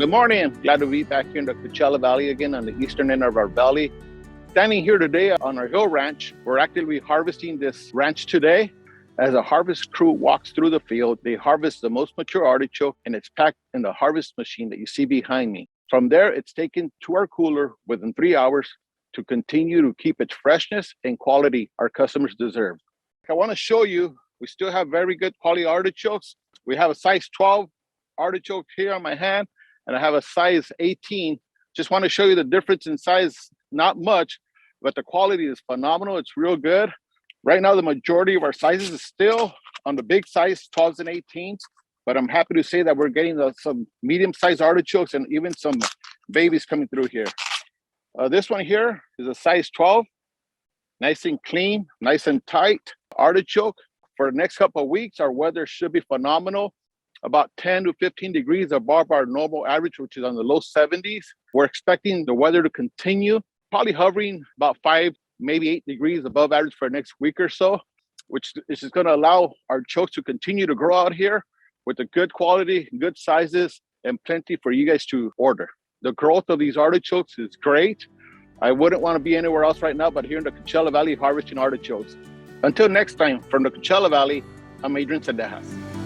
Good morning. I'm glad to be back here in the Coachella Valley again on the eastern end of our valley. Standing here today on our hill ranch. We're actively harvesting this ranch today. As a harvest crew walks through the field, they harvest the most mature artichoke and it's packed in the harvest machine that you see behind me. From there, it's taken to our cooler within 3 hours to continue to keep its freshness and quality our customers deserve. I want to show you, we still have very good quality artichokes. We have a size 12 artichoke here on my hand, and I have a size 18. Just want to show you the difference in size, not much, but the quality is phenomenal. It's real good. Right now, the majority of our sizes is still on the big size, 12s and 18s, but I'm happy to say that we're getting some medium-sized artichokes and even some babies coming through here. This one here is a size 12, nice and clean, nice and tight artichoke. For the next couple of weeks, our weather should be phenomenal, about 10 to 15 degrees above our normal average, which is on the low 70s. We're expecting the weather to continue, probably hovering about 5, maybe 8 degrees above average for the next week or so, which is just going to allow our chokes to continue to grow out here with the good quality, good sizes, and plenty for you guys to order. The growth of these artichokes is great. I wouldn't want to be anywhere else right now but here in the Coachella Valley harvesting artichokes. Until next time, from the Coachella Valley, I'm Adrian Zendejas.